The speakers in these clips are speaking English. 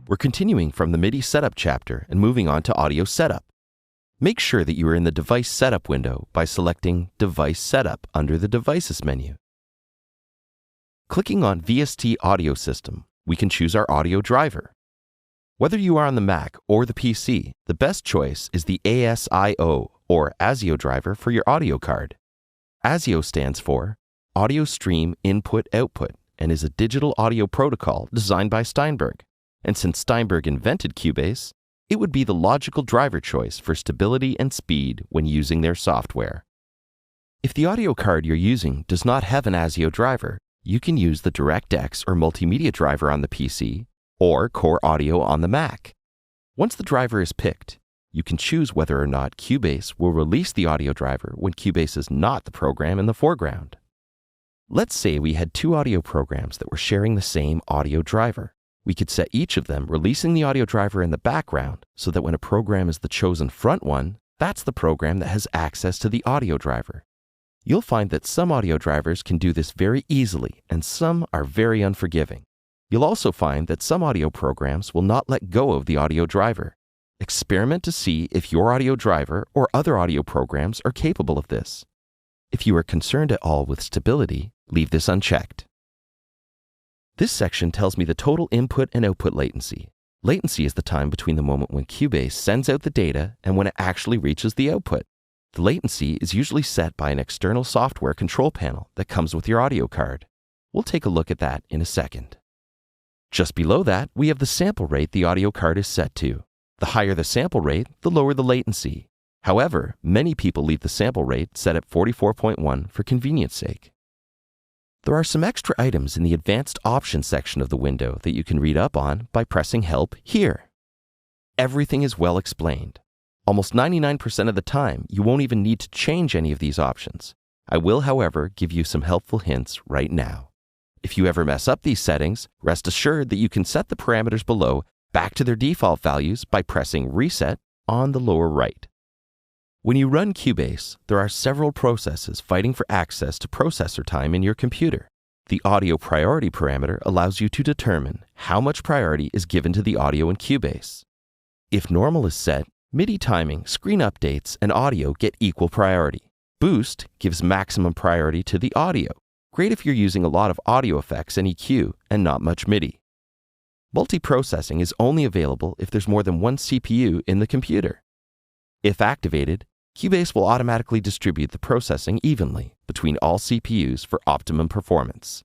We're continuing from the MIDI setup chapter and moving on to audio setup. Make sure that you are in the device setup window by selecting Device Setup under the Devices menu. Clicking on VST Audio System, we can choose our audio driver. Whether you are on the Mac or the PC, the best choice is the ASIO or ASIO driver for your audio card. ASIO stands for Audio Stream Input Output and is a digital audio protocol designed by Steinberg. And since Steinberg invented Cubase, it would be the logical driver choice for stability and speed when using their software. If the audio card you're using does not have an ASIO driver, you can use the DirectX or multimedia driver on the PC or Core Audio on the Mac. Once the driver is picked, you can choose whether or not Cubase will release the audio driver when Cubase is not the program in the foreground. Let's say we had two audio programs that were sharing the same audio driver. We could set each of them releasing the audio driver in the background so that when a program is the chosen front one, that's the program that has access to the audio driver. You'll find that some audio drivers can do this very easily and some are very unforgiving. You'll also find that some audio programs will not let go of the audio driver. Experiment to see if your audio driver or other audio programs are capable of this. If you are concerned at all with stability, leave this unchecked. This section tells me the total input and output latency. Latency is the time between the moment when Cubase sends out the data and when it actually reaches the output. The latency is usually set by an external software control panel that comes with your audio card. We'll take a look at that in a second. Just below that, we have the sample rate the audio card is set to. The higher the sample rate, the lower the latency. However, many people leave the sample rate set at 44.1 for convenience sake. There are some extra items in the Advanced Options section of the window that you can read up on by pressing Help here. Everything is well explained. Almost 99% of the time, you won't even need to change any of these options. I will, however, give you some helpful hints right now. If you ever mess up these settings, rest assured that you can set the parameters below back to their default values by pressing Reset on the lower right. When you run Cubase, there are several processes fighting for access to processor time in your computer. The audio priority parameter allows you to determine how much priority is given to the audio in Cubase. If normal is set, MIDI timing, screen updates, and audio get equal priority. Boost gives maximum priority to the audio. Great if you're using a lot of audio effects and EQ and not much MIDI. Multiprocessing is only available if there's more than one CPU in the computer. If activated, Cubase will automatically distribute the processing evenly between all CPUs for optimum performance.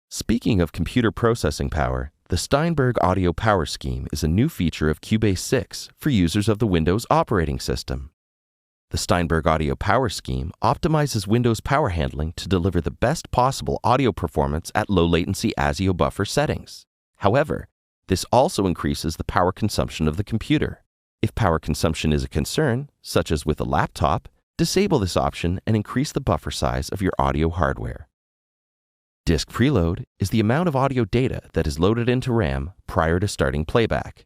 Speaking of computer processing power, the Steinberg Audio Power Scheme is a new feature of Cubase 6 for users of the Windows operating system. The Steinberg Audio Power Scheme optimizes Windows power handling to deliver the best possible audio performance at low latency ASIO buffer settings. However, this also increases the power consumption of the computer. If power consumption is a concern, such as with a laptop, disable this option and increase the buffer size of your audio hardware. Disk preload is the amount of audio data that is loaded into RAM prior to starting playback.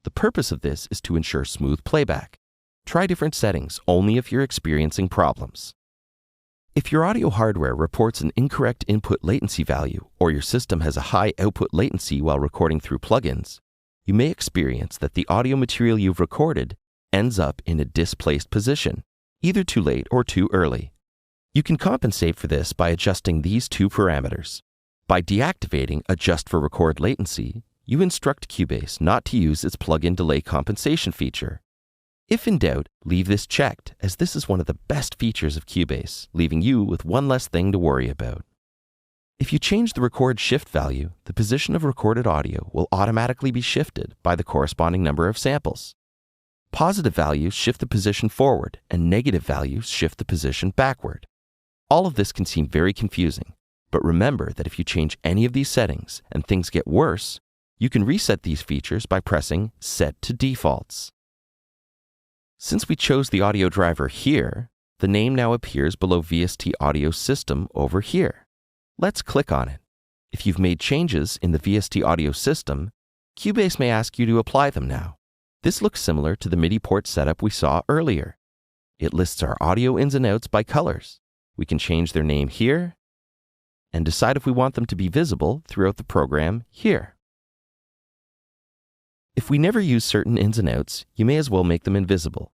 The purpose of this is to ensure smooth playback. Try different settings only if you're experiencing problems. If your audio hardware reports an incorrect input latency value or your system has a high output latency while recording through plugins, you may experience that the audio material you've recorded ends up in a displaced position, either too late or too early. You can compensate for this by adjusting these two parameters. By deactivating Adjust for Record Latency, you instruct Cubase not to use its plugin delay compensation feature. If in doubt, leave this checked, as this is one of the best features of Cubase, leaving you with one less thing to worry about. If you change the record shift value, the position of recorded audio will automatically be shifted by the corresponding number of samples. Positive values shift the position forward, and negative values shift the position backward. All of this can seem very confusing, but remember that if you change any of these settings and things get worse, you can reset these features by pressing Set to Defaults. Since we chose the audio driver here, the name now appears below VST Audio System over here. Let's click on it. If you've made changes in the VST Audio System, Cubase may ask you to apply them now. This looks similar to the MIDI port setup we saw earlier. It lists our audio ins and outs by colors. We can change their name here and decide if we want them to be visible throughout the program here. If we never use certain ins and outs, you may as well make them invisible.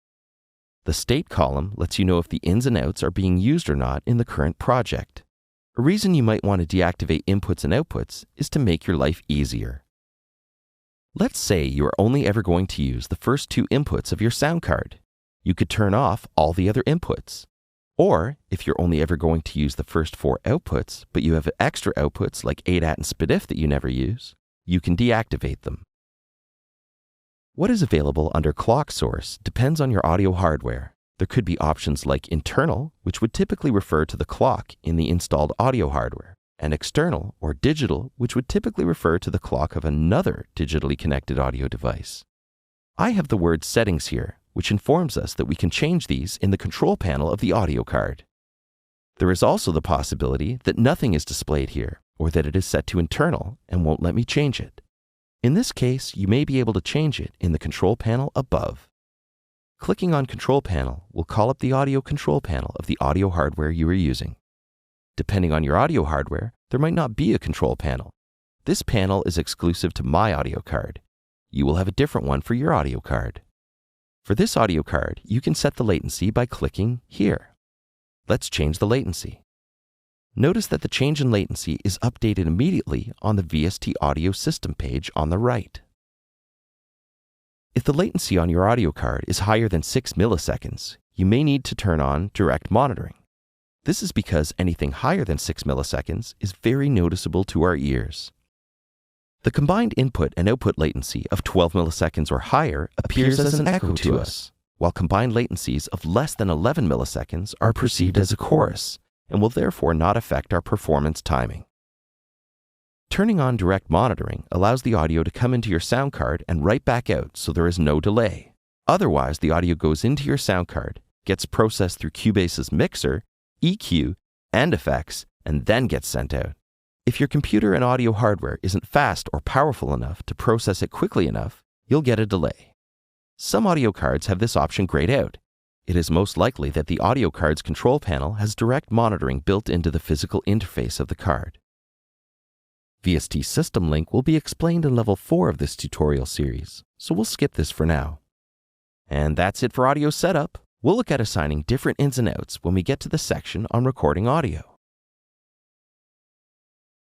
The state column lets you know if the ins and outs are being used or not in the current project. A reason you might want to deactivate inputs and outputs is to make your life easier. Let's say you are only ever going to use the first 2 inputs of your sound card. You could turn off all the other inputs. Or, if you're only ever going to use the first 4 outputs, but you have extra outputs like ADAT and SPDIF that you never use, you can deactivate them. What is available under clock source depends on your audio hardware. There could be options like internal, which would typically refer to the clock in the installed audio hardware, and external or digital, which would typically refer to the clock of another digitally connected audio device. I have the word settings here, which informs us that we can change these in the control panel of the audio card. There is also the possibility that nothing is displayed here, or that it is set to internal and won't let me change it. In this case, you may be able to change it in the control panel above. Clicking on Control Panel will call up the audio control panel of the audio hardware you are using. Depending on your audio hardware, there might not be a control panel. This panel is exclusive to my audio card. You will have a different one for your audio card. For this audio card, you can set the latency by clicking here. Let's change the latency. Notice that the change in latency is updated immediately on the VST audio system page on the right. If the latency on your audio card is higher than 6 milliseconds, you may need to turn on direct monitoring. This is because anything higher than 6 milliseconds is very noticeable to our ears. The combined input and output latency of 12 milliseconds or higher appears as an echo to us, while combined latencies of less than 11 milliseconds are perceived as a chorus and will therefore not affect our performance timing. Turning on direct monitoring allows the audio to come into your sound card and right back out so there is no delay. Otherwise, the audio goes into your sound card, gets processed through Cubase's mixer, EQ, and effects, and then gets sent out. If your computer and audio hardware isn't fast or powerful enough to process it quickly enough, you'll get a delay. Some audio cards have this option grayed out. It is most likely that the audio card's control panel has direct monitoring built into the physical interface of the card. VST System Link will be explained in Level 4 of this tutorial series, so we'll skip this for now. And that's it for audio setup. We'll look at assigning different ins and outs when we get to the section on recording audio.